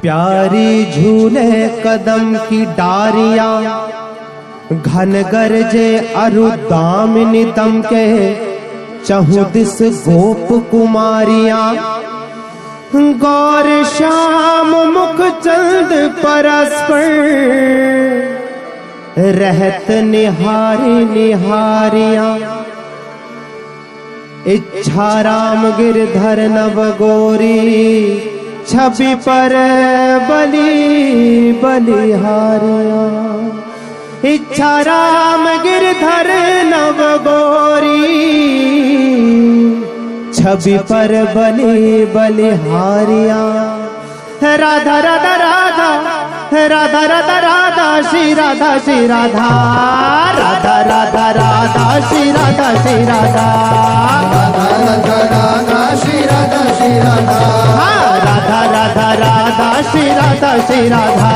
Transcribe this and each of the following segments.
प्यारी झूले कदम की डारियां, घन गरजे अरुदामिनी दम के, चहुदिस गोप कुमारियां। गौर श्याम मुख चंद परस्पर, रहत निहारी निहारियां। इच्छा राम गिरधर नव गोरी, छवि पर बलि बलिहारियां। इच्छा राम गिरधर नव गोरी, छवि पर बलि बलिहारियां। राधा राधा राधा राधा राधा राधा श्री राधा श्री राधा, राधा राधा राधा श्री राधा श्री राधा, राधा राधा श्री राधा श्री राधा, राधा राधा राधा श्री राधा श्री राधा,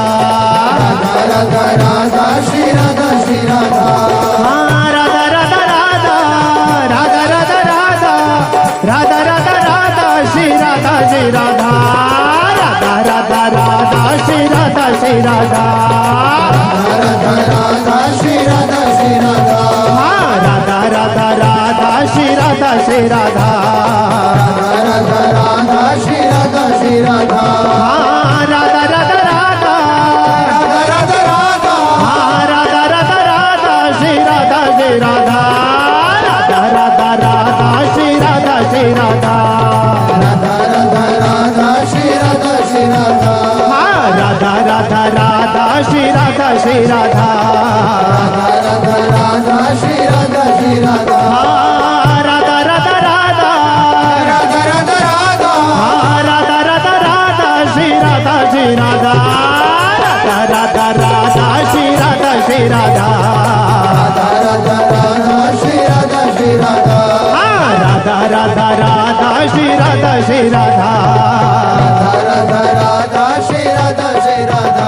राधा राधा श्री राधा श्री राधा, राधा राधा राधा राधा राधा राधा, राधा राधा राधा श्री राधा श्री राधा, राधा राधा राधा श्री राधा श्री राधा, राधा राधा श्री राधा श्री राधा, राधा राधा राधा श्री राधा श्री राधा, राधा राधा श्री राधा श्री राधा, राधा राधा राधा राधा राधा राधा, राधा राधा राधा श्री राधा श्री राधा, राधा राधा राधा श्री राधा श्री राधा, राधा राधा राधा श्री राधा श्री राधा, राधा राधा राधा श्री राधा श्री राधा, राधा राधा श्री राधा श्री राधा, राधा राधा राधा राधा राधा राधा, राधा राधा राधा श्री राधा श्री राधा, राधा राधा राधा श्री राधा श्री राधा, राधा राधा श्री राधा श्री राधा, राधा राधा राधा श्री राधा श्री राधा, राधा राधा श्री राधा श्री राधा।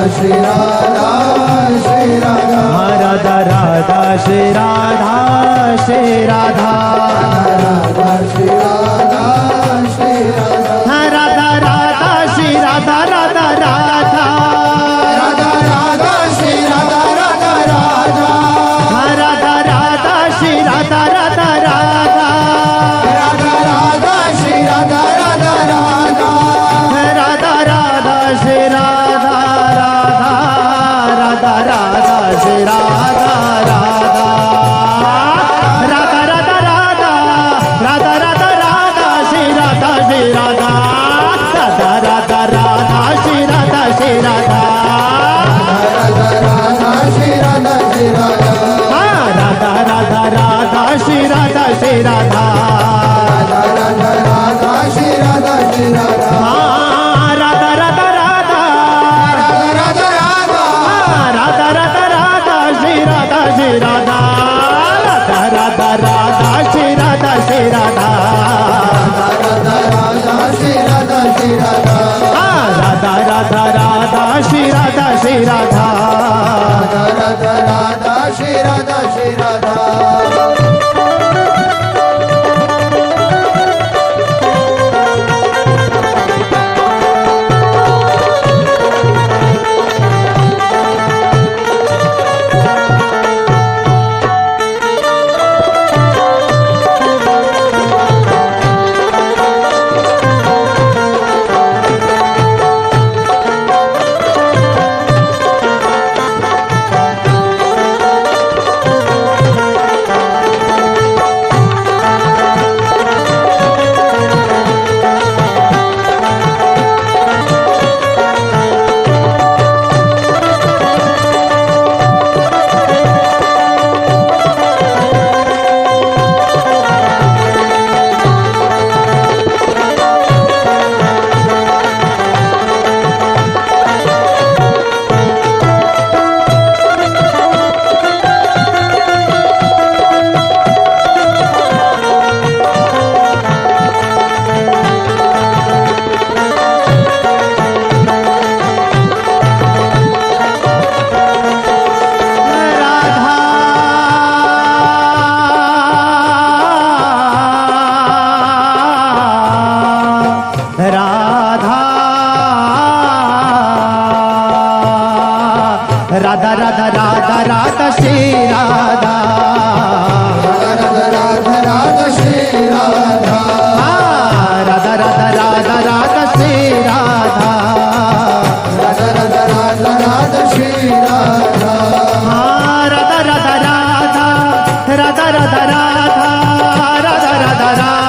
श्री राधा श्री राधा, राधा राधा श्री राधा श्री राधा, राधा श्री राधा श्री राधा, राधा राधा श्री राधा राधा राधा, राधा राधा श्री राधा राधा राधा, राधा राधा श्री राधा राधा राधा, राधा राधा श्री राधा राधा राधा, राधा राधा श्री राधा राधा, राधा राधा श्री राधा राधा, राधा राधा राधा, राधा राधा राधा श्री राधा श्री राधा, राधा राधा राधा श्री राधा श्री राधा, राधा राधा श्री राधा श्री राधा, श्री राधा श्री राधा राधा राधा श्री राधा श्री राधा राधा राधा राधा राधा राधा राधा राधा राधा श्री राधा श्री राधा राधा राधा राधा श्री राधा श्री राधा राधा राधा श्री राधा श्री राधा राधा राधा राधा श्री राधा श्री राधा राधा राधा श्री राधा श्री राधा राधा राधा राधा राधा श्री राधा राधा राधा राधा श्री राधा राधा राधा राधा राधा श्री राधा राधा राधा राधा राधा श्री राधा राधा राधा राधा राधा राधा राधा राधा राधा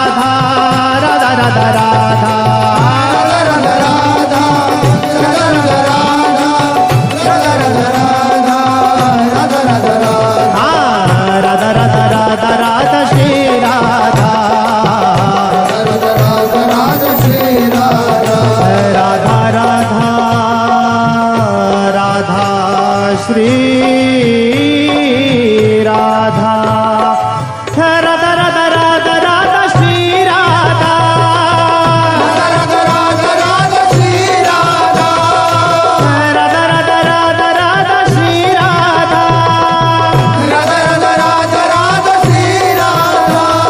राधा राधा राधा राधा श्री राधा राधा राधा राधा राधा श्री राधा राधा राधा राधा श्री राधा राधा राधा राधा राधा श्री राधा राधा राधा राधा राधा श्री राधा राधा राधा राधा राधा श्री राधा राधा राधा राधा श्री राधा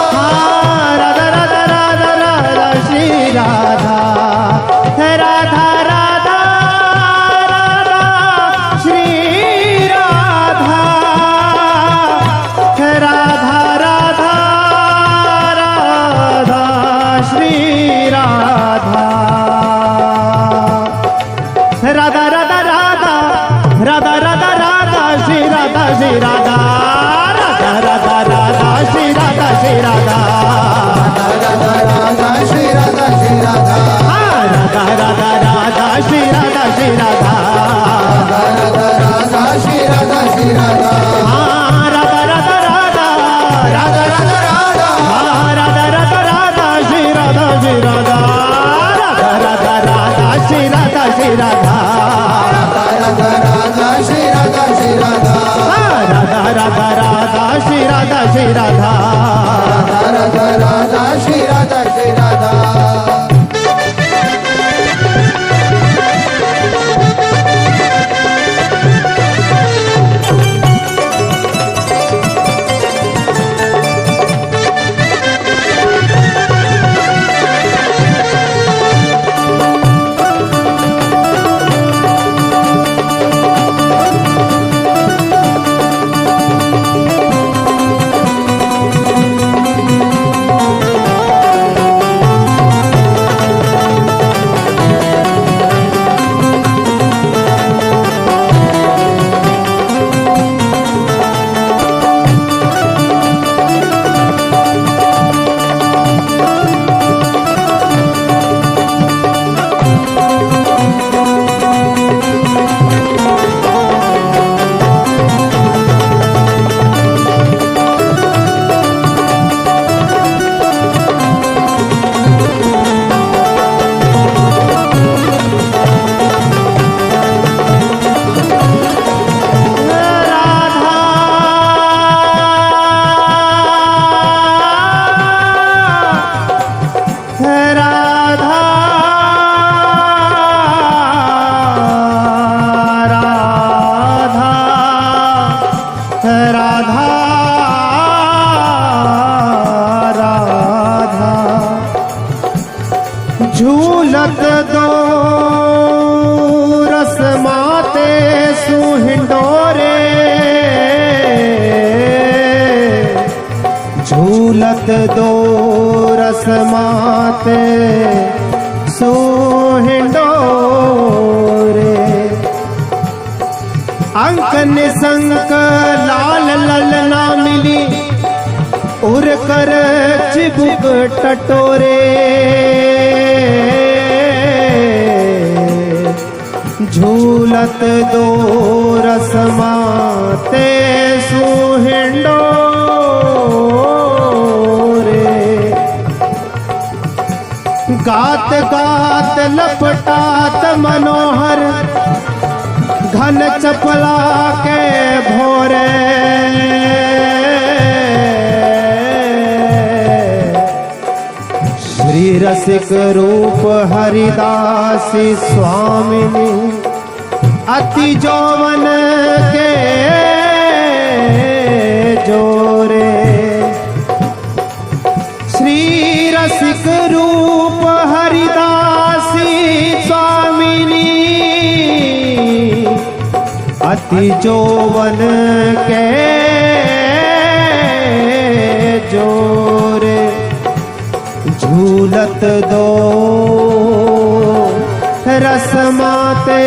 राधा राधा राधा श्री राधा राधा राधा राधा राधा राधा राधा श्री राधा श्री राधा राधा राधा राधा श्री राधा श्री राधा राधा राधा श्री राधा श्री राधा राधा राधा राधा श्री राधा श्री राधा राधा राधा श्री राधा श्री राधा राधा राधा राधा राधा राधा राधा राधा राधा राधा श्री राधा श्री राधा राधा राधा राधा श्री राधा श्री राधा राधा राधा श्री राधा श्री राधा राधा राधा राधा श्री राधा श्री राधा राधा राधा श्री राधा श्री राधा सुहिंडोरे झूलत दो रसमाते सुहिंडोरे अंक निसंक लाल ललना मिली उर कर चिबुक टटोरे झूलत दो रसमाते सुहिंडोरे गात गात लपटात मनोहर घन चपला के भोरे श्री रसिक रूप हरिदासी स्वामिनी अति जौवन के जोरे श्री रसिक रूप हरिदासी स्वामिनी अति जौवन के जोरे झूलत दो रसमाते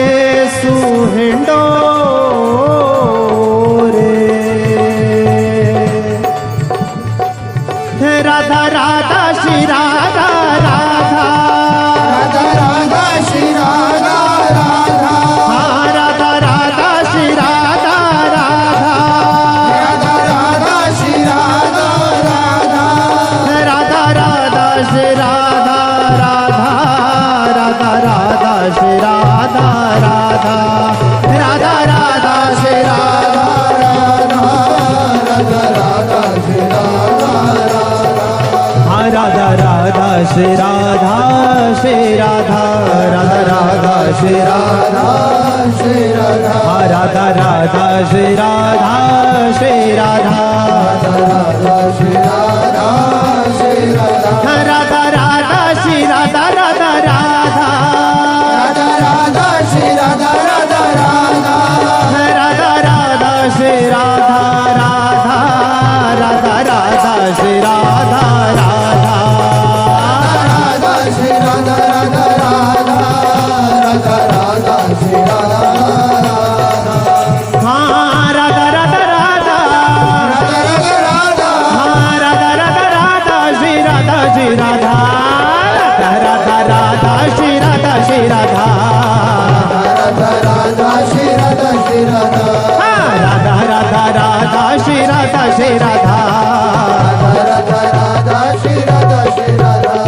सुहिंडोरे राधा राधा श्री राधा राधा राधा राधा श्री राधा राधा हाँ राधा राधा श्री राधा राधा राधा राधा श्री राधा राधा राधा राधा श्री राधा राधा राधा राधा श्री राधा राधा राधा राधा श्री राधा राधा राधा श्री राधा हाँ राधा राधा श्री राधा श्री राधा राधा राधा श्री राधा श्री राधा हाँ राधा राधा श्री राधा श्री राधा राधा श्री राधा श्री राधा हाँ राधा राधा श्री राधा राधा राधा राधा राधा श्री राधा राधा राधा राधा राधा श्री राधा राधा राधा राधा श्री राधा राधा राधा श्री राधा राधा राधा राधा राधा श्री राधा हाँ राधा राधा राधा राधा राधा हाँ राधा राधा राधा श्री राधा श्री राधा राधा राधा श्री राधा श्री राधा राधा राधा श्री राधा श्री राधा हाँ राधा राधा राधा श्री राधा श्री राधा राधा राधा श्री राधा श्री राधा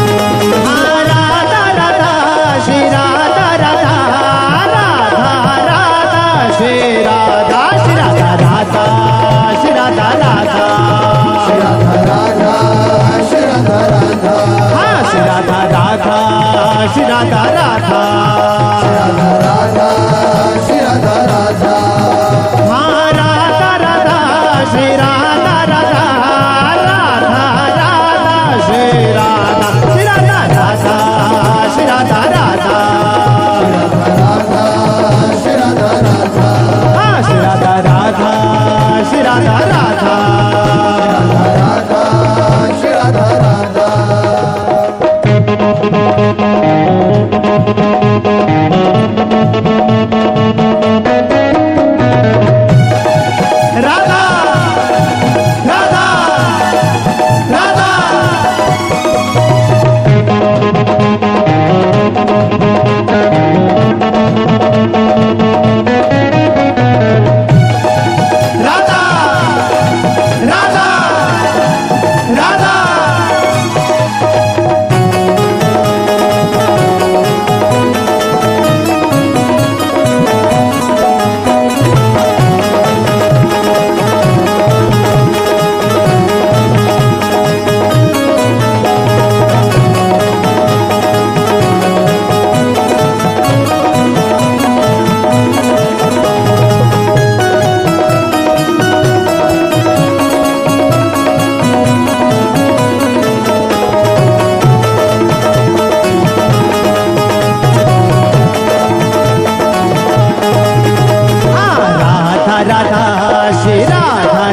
राधा राधा श्री राधा राधा राधा श्री राधा श्री राधा राधा श्री राधा राधा श्री राधा राधा श्री राधा राधा हाँ श्री राधा राधा श्री राधा राधा राधा राधा श्री राधा राधा हाँ राधा राधा श्री राधा राधा राधा राधा श्री राधा श्री राधा राधा श्री राधा राधा राधा श्री राधा राधा हाँ श्री राधा राधा श्री राधा राधा राधा श्री राधा राधा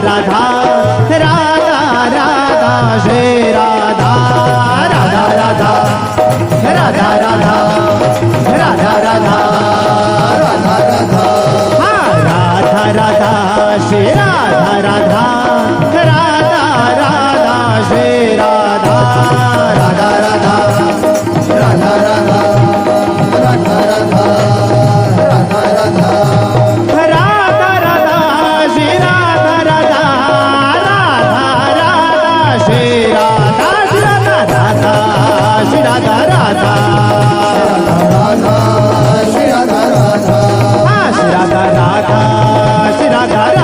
राधा राधा राधा श्री राधा राधा राधा राधा राधा राधा राधा हा राधा राधा श्री राधा राधा राधा राधा श्री राधा राधा राधा राधा राधा राधा राधा राधा राधा राधा राधा श्री राधा राधा राधा राधा श्री राधा श्री राधा राधा श्री राधा राधा राधा श्री राधा राधा हा श्री राधा राधा श्री राधा